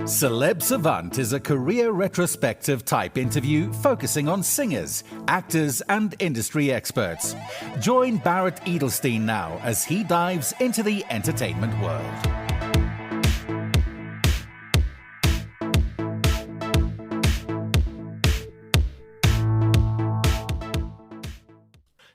Celeb Savant is a career retrospective type interview focusing on singers, actors, and industry experts. Join Barrett Edelstein now as he dives into the entertainment world.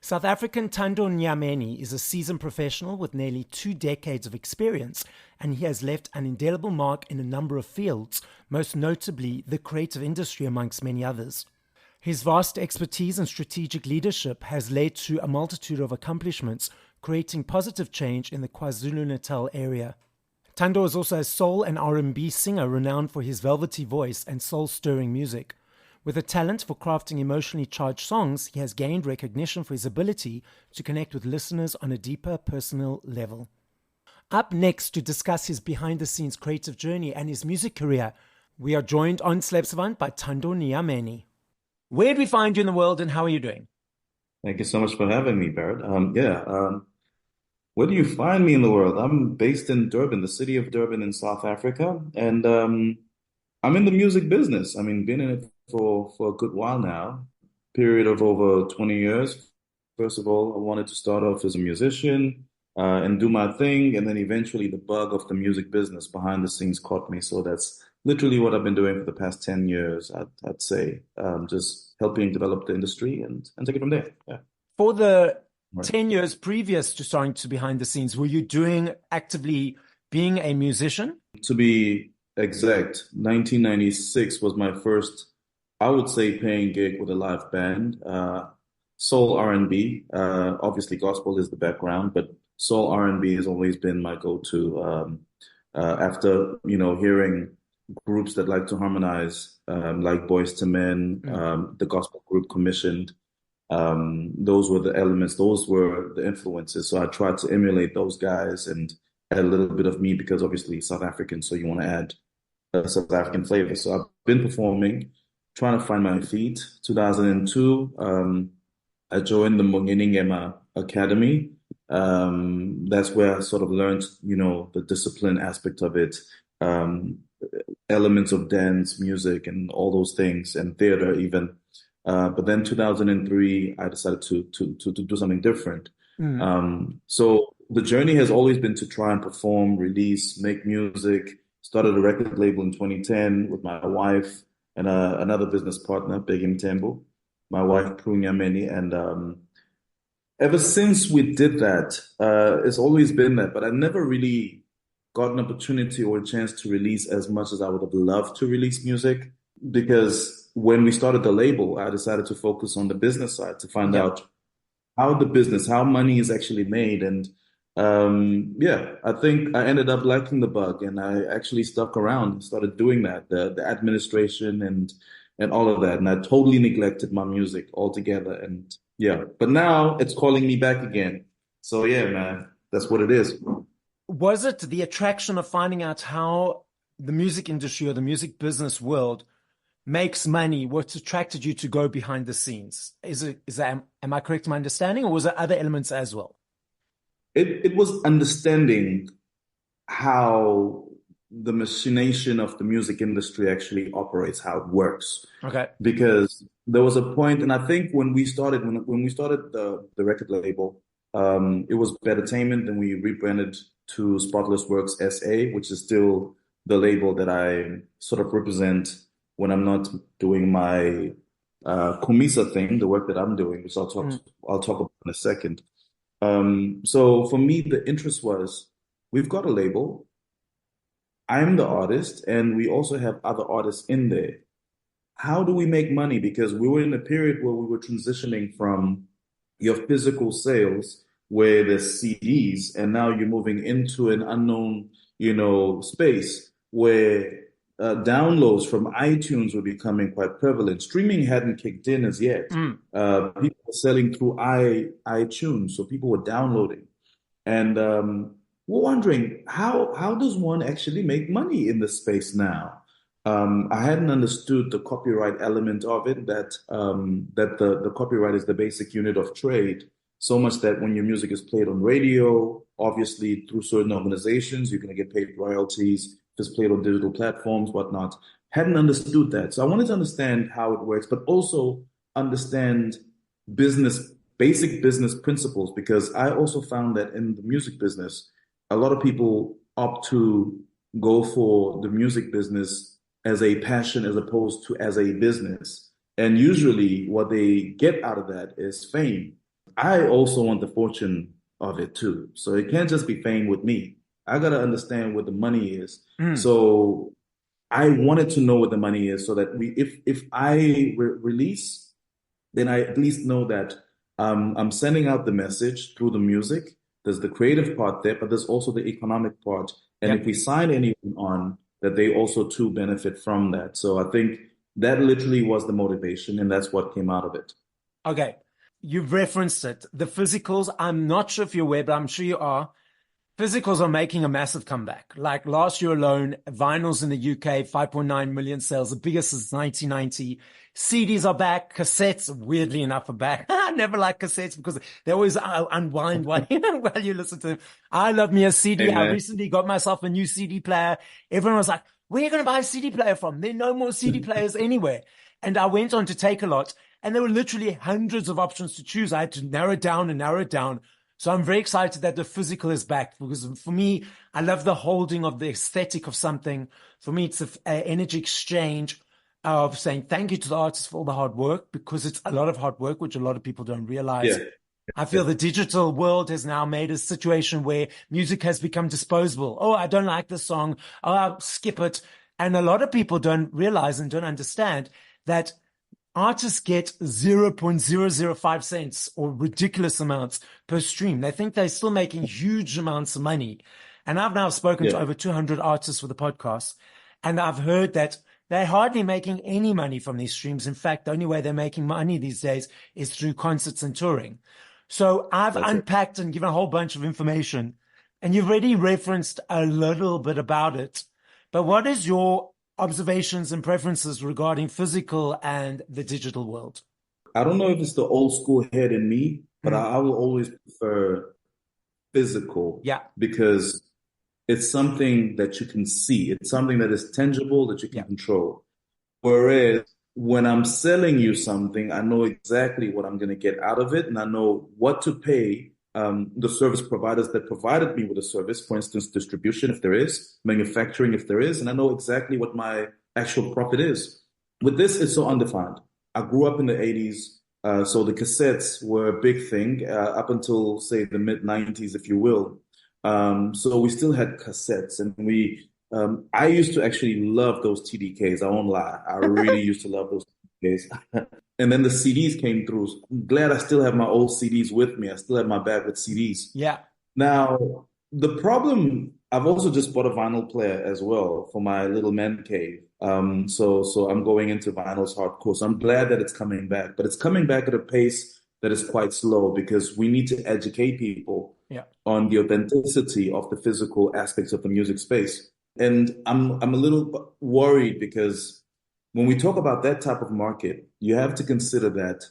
South African Thando Nyameni is a seasoned professional with nearly 2 decades of experience, and he has left an indelible mark in a number of fields, most notably the creative industry amongst many others. His vast expertise and strategic leadership has led to a multitude of accomplishments, creating positive change in the KwaZulu-Natal area. Thando is also a soul and R&B singer renowned for his velvety voice and soul-stirring music. With a talent for crafting emotionally charged songs, he has gained recognition for his ability to connect with listeners on a deeper personal level. Up next to discuss his behind-the-scenes creative journey and his music career, we are joined on Celeb Savant by Thando Nyameni. Where do we find you in the world and how are you doing? Thank you so much for having me, Barrett. Where do you find me in the world? I'm based in Durban, the city of Durban in South Africa, and I'm in the music business. I mean, been in it for a good while now, period of over 20 years. First of all, I wanted to start off as a musician and do my thing, and then eventually the bug of the music business behind the scenes caught me. So that's literally what I've been doing for the past 10 years, I'd say, just helping develop the industry and take it from there. Yeah. For the 10 years previous to starting to behind the scenes, were you doing actively being a musician? To be exact, 1996 was my first, I would say, paying gig with a live band. Soul R&B, obviously gospel is the background, but soul R&B has always been my go-to. After, hearing groups that like to harmonize, like Boyz II Men, the gospel group Commissioned, those were the elements, those were the influences. So I tried to emulate those guys and add a little bit of me because obviously South African, so you want to add a South African flavor. So I've been performing, trying to find my feet. 2002, I joined the Mongeningema Academy. That's where I sort of learned, the discipline aspect of it, elements of dance, music, and all those things, and theater even. But then 2003, I decided to do something different. So the journey has always been to try and perform, release, make music. Started a record label in 2010 with my wife and another business partner, Begim Tembo, my wife, Thando Nyameni. And ever since we did that, it's always been that. But I never really got an opportunity or a chance to release as much as I would have loved to release music. Because when we started the label, I decided to focus on the business side to find out how money is actually made. And I think I ended up liking the bug, and I actually stuck around and started doing that, the administration and all of that. And I totally neglected my music altogether. And but now it's calling me back again. So man, that's what it is. Was it the attraction of finding out how the music industry or the music business world makes money what attracted you to go behind the scenes? Am I correct in my understanding, or was there other elements as well? It was understanding how the machination of the music industry actually operates, how it works. Okay. Because there was a point, and I think when we started the record label, it was Bedtainment, and we rebranded to Spotless Works SA, which is still the label that I sort of represent when I'm not doing my Kumisa thing, the work that I'm doing, which I'll talk about in a second. So for me, the interest was, we've got a label, I'm the artist, and we also have other artists in there. How do we make money? Because we were in a period where we were transitioning from your physical sales, where there's CDs, and now you're moving into an unknown, space where downloads from iTunes were becoming quite prevalent. Streaming hadn't kicked in as yet. People were selling through iTunes, so people were downloading. And we're wondering, how does one actually make money in this space now? I hadn't understood the copyright element of it, that the copyright is the basic unit of trade, so much that when your music is played on radio, obviously through certain organizations, you're going to get paid royalties. it's played on digital platforms, whatnot. Hadn't understood that. So I wanted to understand how it works, but also understand business, basic business principles, because I also found that in the music business, a lot of people opt to go for the music business as a passion as opposed to as a business. And usually what they get out of that is fame. I also want the fortune of it too. So it can't just be fame with me. I got to understand what the money is. So I wanted to know what the money is so that if I release, then I at least know that I'm sending out the message through the music. There's the creative part there, but there's also the economic part. And if we sign anyone on, that they also too benefit from that. So I think that literally was the motivation, and that's what came out of it. Okay. You've referenced it. The physicals, I'm not sure if you're aware, but I'm sure you are. Physicals are making a massive comeback. Like last year alone, vinyls in the UK, 5.9 million sales, the biggest since 1990. CDs are back. Cassettes, weirdly enough, are back. I never like cassettes because they always unwind while you listen to them. I love me a CD. Amen. I recently got myself a new CD player. Everyone was like, where are you going to buy a CD player from? There are no more CD players anywhere. And I went on to Take-A-Lot, and there were literally hundreds of options to choose. I had to narrow it down. So I'm very excited that the physical is back, because for me, I love the holding of the aesthetic of something. For me, it's an energy exchange of saying thank you to the artist for all the hard work, because it's a lot of hard work, which a lot of people don't realize. Yeah. I feel the digital world has now made a situation where music has become disposable. Oh, I don't like this song. Oh, I'll skip it. And a lot of people don't realize and don't understand that artists get 0.005 cents or ridiculous amounts per stream. They think they're still making huge amounts of money. And I've now spoken to over 200 artists for the podcast, and I've heard that they're hardly making any money from these streams. In fact, the only way they're making money these days is through concerts and touring. So I've unpacked and given a whole bunch of information, and you've already referenced a little bit about it. But what is your observations and preferences regarding physical and the digital world? I don't know if it's the old school head in me, but I will always prefer physical. Yeah. Because it's something that you can see. It's something that is tangible, that you can control. Whereas when I'm selling you something, I know exactly what I'm going to get out of it, and I know what to pay the service providers that provided me with a service, for instance, distribution, if there is, manufacturing, if there is, and I know exactly what my actual profit is. With this, it's so undefined. I grew up in the 80s, so the cassettes were a big thing up until, say, the mid-90s, if you will. So we still had cassettes, and I used to actually love those TDKs. I won't lie. I really used to love those TDKs. And then the CDs came through. I'm glad I still have my old CDs with me. I still have my bag with CDs. Yeah. Now, the problem, I've also just bought a vinyl player as well for my little man cave. So I'm going into vinyls hardcore. So I'm glad that it's coming back, but it's coming back at a pace that is quite slow, because we need to educate people on the authenticity of the physical aspects of the music space. And I'm a little worried, because when we talk about that type of market, you have to consider that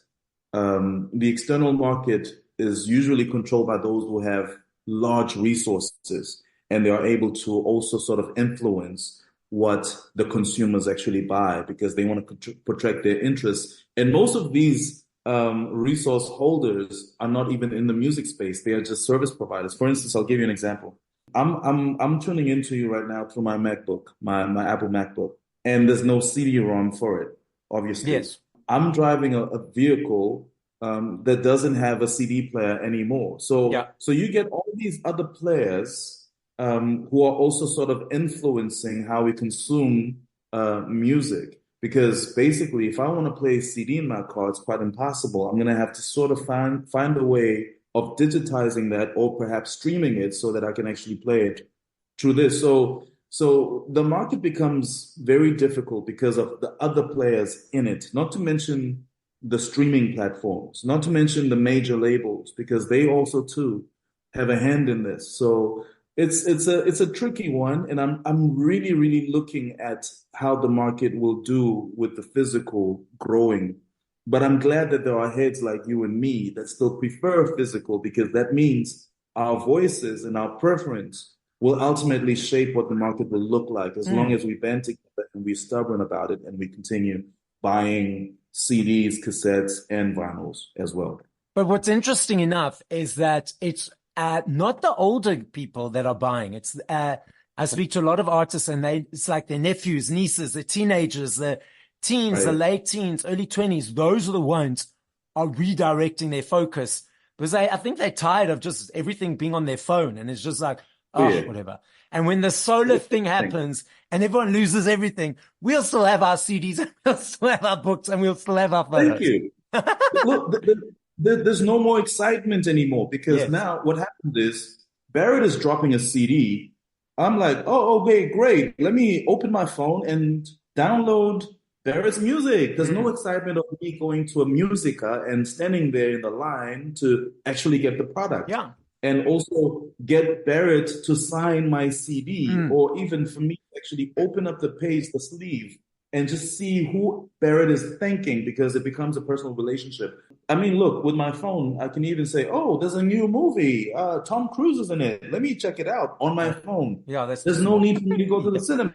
the external market is usually controlled by those who have large resources, and they are able to also sort of influence what the consumers actually buy, because they want to protect their interests. And most of these resource holders are not even in the music space. They are just service providers. For instance, I'll give you an example. I'm tuning into you right now through my MacBook, my Apple MacBook, and there's no CD-ROM for it, obviously. Yes. I'm driving a vehicle that doesn't have a CD player anymore. So you get all these other players who are also sort of influencing how we consume music. Because basically, if I want to play a CD in my car, it's quite impossible. I'm going to have to sort of find a way of digitizing that, or perhaps streaming it so that I can actually play it through this. So the market becomes very difficult because of the other players in it, not to mention the streaming platforms, not to mention the major labels, because they also too have a hand in this. So it's a tricky one, and I'm really looking at how the market will do with the physical growing. But I'm glad that there are heads like you and me that still prefer physical, because that means our voices and our preference will ultimately shape what the market will look like as long as we band together and we're stubborn about it and we continue buying CDs, cassettes, and vinyls as well. But what's interesting enough is that it's not the older people that are buying. It's I speak to a lot of artists, and it's like their nephews, nieces, the teenagers, the teens, the late teens, early 20s. Those are the ones are redirecting their focus because I think they're tired of just everything being on their phone, and it's just like, whatever. And when the solar thing happens and everyone loses everything, we'll still have our CDs, and we'll still have our books, and we'll still have our photos. Thank you. Look, there's no more excitement anymore because now what happened is Barrett is dropping a CD. I'm like, oh, okay, great. Let me open my phone and download Barrett's music. There's no excitement of me going to a musica and standing there in the line to actually get the product. Yeah. And also get Barrett to sign my CD, or even for me to actually open up the page, the sleeve, and just see who Barrett is thanking, because it becomes a personal relationship. I mean, look, with my phone, I can even say, oh, there's a new movie. Tom Cruise is in it. Let me check it out on my phone. Yeah, there's no need for me to go to the cinema.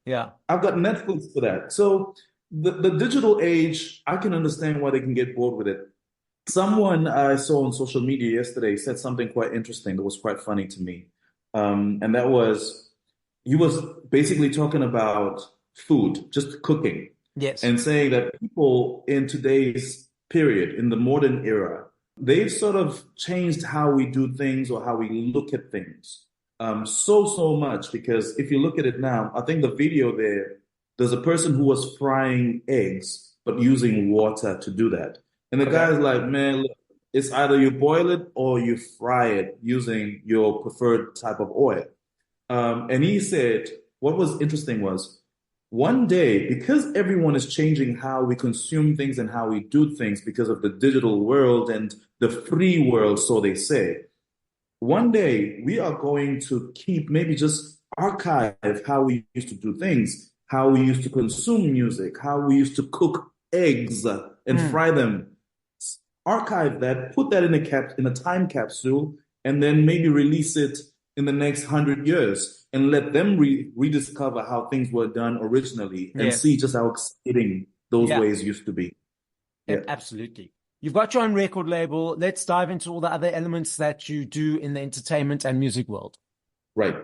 Yeah. I've got Netflix for that. So the digital age, I can understand why they can get bored with it. Someone I saw on social media yesterday said something quite interesting that was quite funny to me. And that was, he was basically talking about food, just cooking. Yes. And saying that people in today's period, in the modern era, they've sort of changed how we do things or how we look at things so much. Because if you look at it now, I think the video there's a person who was frying eggs, but using water to do that. And the guy's like, man, look, it's either you boil it or you fry it using your preferred type of oil. And he said, what was interesting was, one day, because everyone is changing how we consume things and how we do things because of the digital world and the free world, so they say, one day we are going to keep, maybe just archive how we used to do things, how we used to consume music, how we used to cook eggs and fry them. Archive that, put that in a time capsule, and then maybe release it in the next 100 years and let them rediscover how things were done originally and see just how exciting those ways used to be. Yeah. Absolutely. You've got your own record label. Let's dive into all the other elements that you do in the entertainment and music world. Right.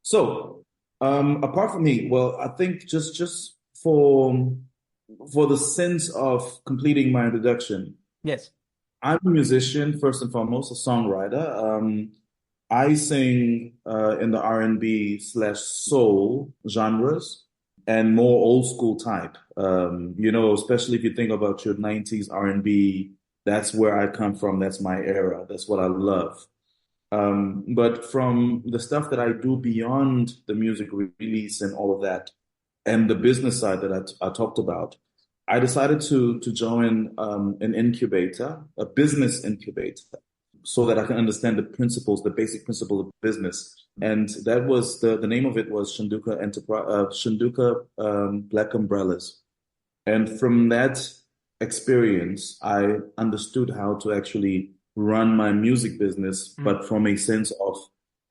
So, apart from me, well, I think just for the sense of completing my introduction. Yes. I'm a musician, first and foremost, a songwriter. I sing in the R&B/soul genres and more old school type. Especially if you think about your 90s R&B, that's where I come from. That's my era. That's what I love. But from the stuff that I do beyond the music release and all of that, and the business side that I talked about, I decided to join an incubator, a business incubator, so that I can understand the principles, the basic principle of business. And that was the name of it was Shanduka Black Umbrellas. And from that experience, I understood how to actually run my music business, but from a sense of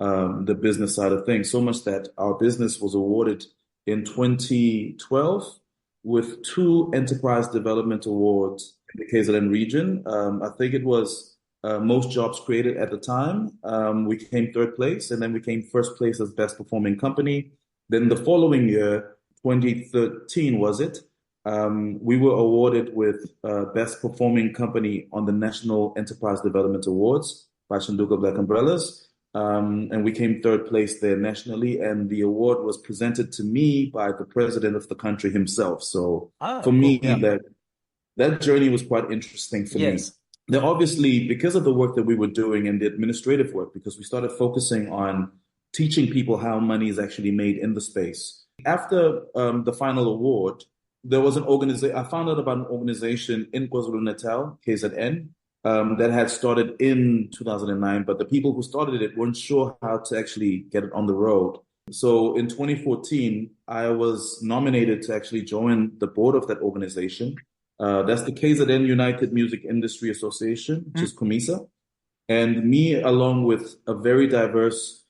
the business side of things. So much that our business was awarded in 2012 with 2 Enterprise Development Awards in the KZN region. I think it was most jobs created at the time. We came 3rd place, and then we came 1st place as best performing company. Then the following year, 2013 was it, we were awarded with best performing company on the National Enterprise Development Awards by Shanduka Black Umbrellas. And we came 3rd place there nationally, and the award was presented to me by the president of the country himself. So for me, that journey was quite interesting for me. Then obviously, because of the work that we were doing and the administrative work, because we started focusing on teaching people how money is actually made in the space. After the final award, there was an organization. I found out about an organization in KwaZulu-Natal, KZN, that had started in 2009, but the people who started it weren't sure how to actually get it on the road. So in 2014, I was nominated to actually join the board of that organization. That's the KZN United Music Industry Association, which is COMISA. And me, along with a very diverse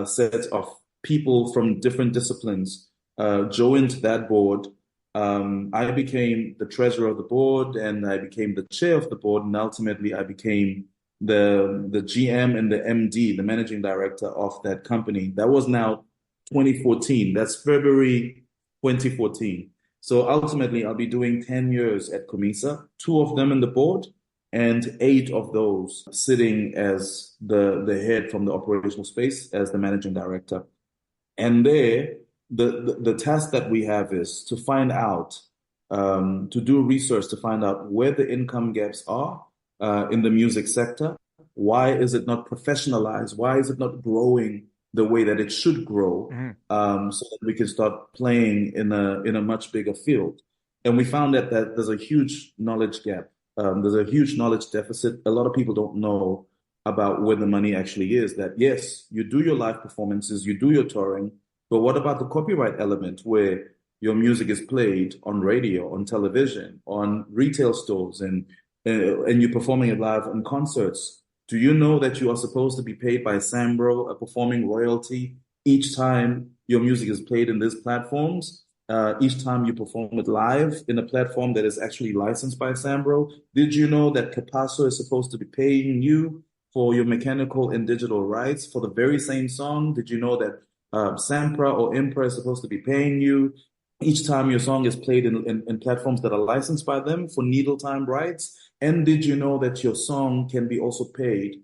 set of people from different disciplines joined that board. I became the treasurer of the board, and I became the chair of the board, and ultimately I became the GM and the MD, the managing director of that company. That was now 2014. That's February 2014. So ultimately, I'll be doing 10 years at Comisa, 2 of them in the board, and 8 of those sitting as the head from the operational space as the managing director. And there, the task that we have is to find out, to do research to find out where the income gaps are in the music sector. Why is it not professionalized? Why is it not growing the way that it should grow, so that we can start playing in a much bigger field? And we found that there's a huge knowledge gap. There's a huge knowledge deficit. A lot of people don't know about where the money actually is. That yes, you do your live performances, you do your touring, but what about the copyright element where your music is played on radio, on television, on retail stores, and you're performing it live in concerts? Do you know that you are supposed to be paid by Sambro a performing royalty each time your music is played in these platforms? Each time you perform it live in a platform that is actually licensed by Sambro? Did you know that Capasso is supposed to be paying you for your mechanical and digital rights for the very same song? Did you know that Sampra or Impra is supposed to be paying you each time your song is played in platforms that are licensed by them for needle time rights? And did you know that your song can be also paid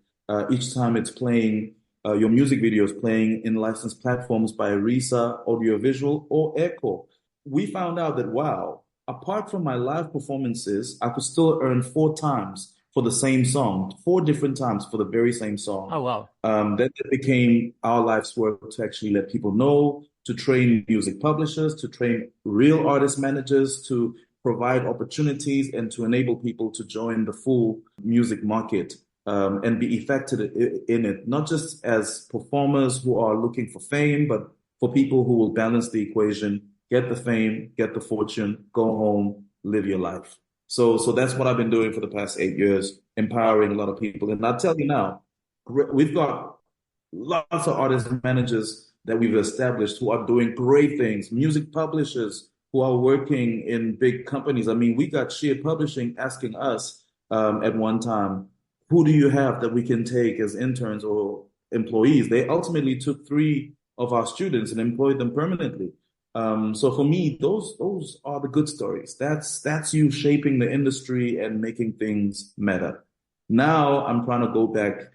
each time it's playing, your music video is playing in licensed platforms by Risa Audiovisual or Echo? We found out that, wow, apart from my live performances, I could still earn 4 times for the same song, 4 different times for the very same song. Oh, wow. That became our life's work to actually let people know, to train music publishers, to train real artist managers, to provide opportunities, and to enable people to join the full music market and be effective in it, not just as performers who are looking for fame, but for people who will balance the equation, get the fame, get the fortune, go home, live your life. So that's what I've been doing for the past 8 years, empowering a lot of people. And I'll tell you now, we've got lots of artist managers that we've established who are doing great things, music publishers who are working in big companies. I mean, we got Sheer Publishing asking us at one time, who do you have that we can take as interns or employees? They ultimately took 3 of our students and employed them permanently. So for me, those are the good stories. That's you shaping the industry and making things matter. Now I'm trying to go back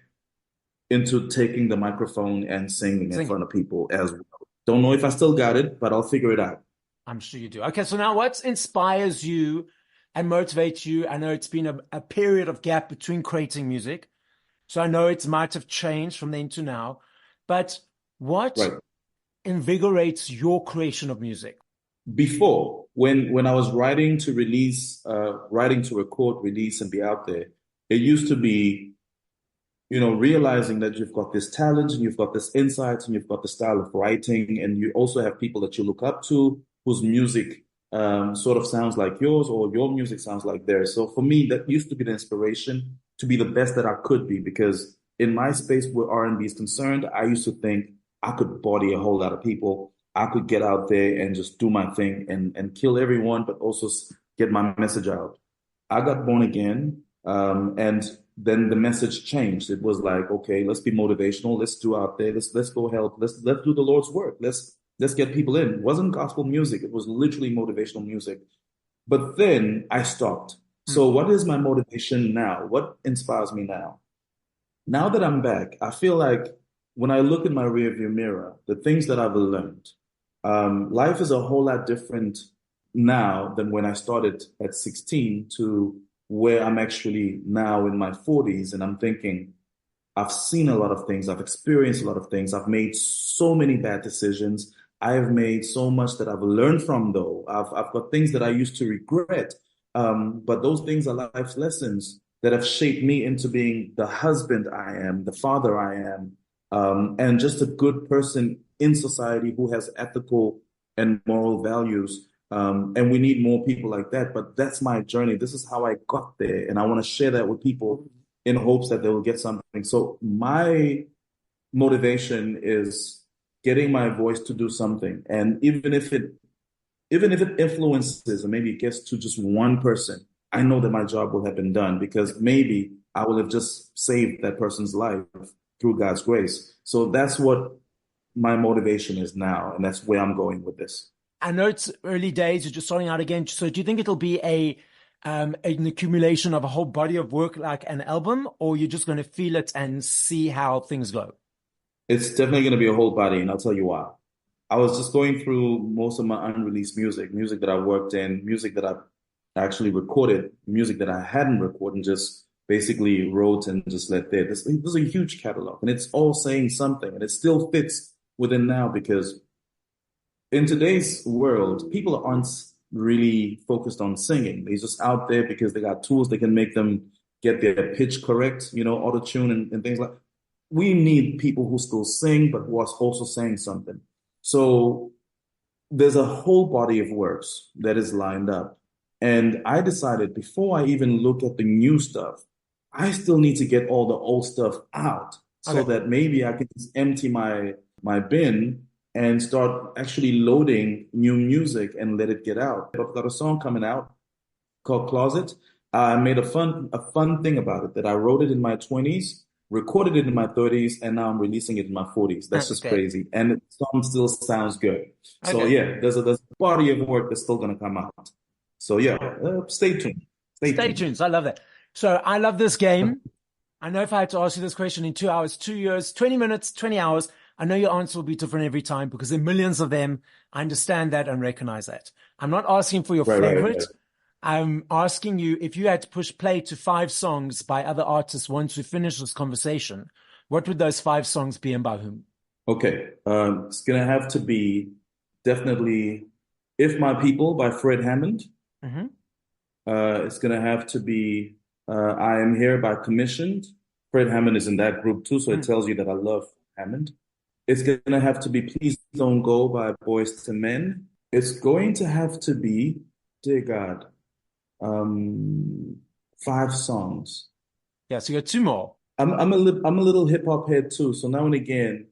into taking the microphone and singing in front of people as well. Don't know if I still got it, but I'll figure it out. I'm sure you do. Okay, so now what inspires you and motivates you? I know it's been a period of gap between creating music, so I know it might have changed from then to now, but what invigorates your creation of music? Before, when I was writing to release, writing to record, release, and be out there, it used to be, realizing that you've got this talent and you've got this insight and you've got the style of writing, and you also have people that you look up to whose music sort of sounds like yours, or your music sounds like theirs. So for me, that used to be the inspiration to be the best that I could be, because in my space where R&B is concerned, I used to think I could body a whole lot of people. I could get out there and just do my thing and kill everyone, but also get my message out. I got born again, and then the message changed. It was like, okay, let's be motivational. Let's do out there. Let's go help. Let's do the Lord's work. Let's get people in. It wasn't gospel music. It was literally motivational music. But then I stopped. So what is my motivation now? What inspires me now? Now that I'm back, I feel like when I look in my rearview mirror, the things that I've learned, life is a whole lot different now than when I started at 16 to where I'm actually now in my 40s. And I'm thinking, I've seen a lot of things. I've experienced a lot of things. I've made so many bad decisions. I have made so much that I've learned from, though. I've got things that I used to regret. But those things are life's lessons that have shaped me into being the husband I am, the father I am, and just a good person in society who has ethical and moral values. And we need more people like that. But that's my journey. This is how I got there. And I want to share that with people in hopes that they will get something. So my motivation is getting my voice to do something. And even if it influences and maybe it gets to just one person, I know that my job will have been done because maybe I will have just saved that person's life through God's grace. So that's what my motivation is now. And that's where I'm going with this. I know it's early days, you're just starting out again. So do you think it'll be an accumulation of a whole body of work like an album, or you're just going to feel it and see how things go? It's definitely going to be a whole body, and I'll tell you why. I was just going through most of my unreleased music that I worked in, music that I actually recorded, music that I hadn't recorded and just basically wrote and just let there. This is a huge catalog, and it's all saying something, and it still fits within now because in today's world, people aren't really focused on singing. They're just out there because they got tools that can make them get their pitch correct, auto-tune and things like that. We need people who still sing, but who are also saying something. So there's a whole body of works that is lined up. And I decided before I even look at the new stuff, I still need to get all the old stuff out so that maybe I can just empty my bin and start actually loading new music and let it get out. I've got a song coming out called Closet. I made a fun thing about it that I wrote it in my 20s, recorded it in my 30s, and now I'm releasing it in my 40s. That's just crazy. And the song still sounds good. So yeah, there's a body of work that's still going to come out. So yeah, stay tuned. Stay tuned. I love that. So I love this game. I know if I had to ask you this question in 2 hours, 2 years, 20 minutes, 20 hours, I know your answer will be different every time because there are millions of them. I understand that and recognize that. I'm not asking for your favorite. Right. I'm asking you if you had to push play to 5 songs by other artists once we finish this conversation, what would those 5 songs be and by whom? Okay. It's going to have to be definitely If My People by Fred Hammond. Mm-hmm. It's going to have to be I Am Here by Commissioned. Fred Hammond is in that group too, so it tells you that I love Hammond. It's going to have to be Please Don't Go by Boyz II Men. It's going to have to be, dear God, 5 songs. Yeah, so you got 2 more. I'm a little hip hop head too, so now and again,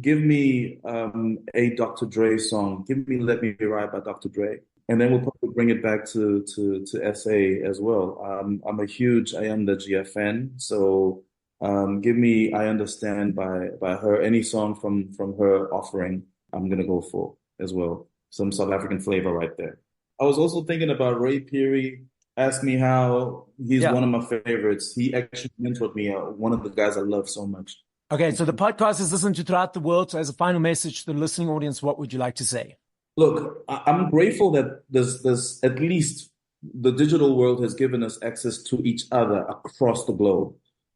give me a Dr. Dre song. Give me Let Me Be Right by Dr. Dre. And then we'll probably bring it back to SA as well. I'm a huge I Am the GF fan, so give me I Understand by her. Any song from her offering, I'm gonna go for as well. Some South African flavor right there. I was also thinking about Ray Peary. Ask Me How. He's one of my favorites. He actually mentored me. One of the guys I love so much. Okay, so the podcast is listened to throughout the world. So as a final message to the listening audience, what would you like to say? Look, I'm grateful that there's at least the digital world has given us access to each other across the globe.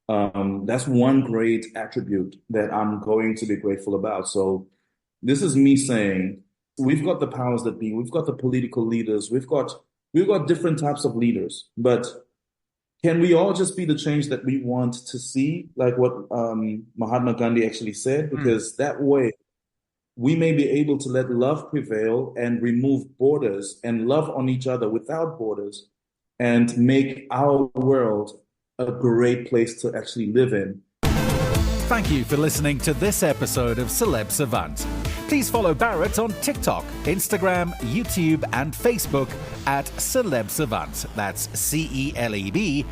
That's one great attribute that I'm going to be grateful about. So this is me saying we've got the powers that be, we've got the political leaders, we've got different types of leaders, but can we all just be the change that we want to see, like what Mahatma Gandhi actually said? Because that way we may be able to let love prevail and remove borders and love on each other without borders and make our world a great place to actually live in. Thank you for listening to this episode of Celeb Savant. Please follow Barrett on TikTok, Instagram, YouTube, and Facebook at Celeb Savant. That's CelebSavant.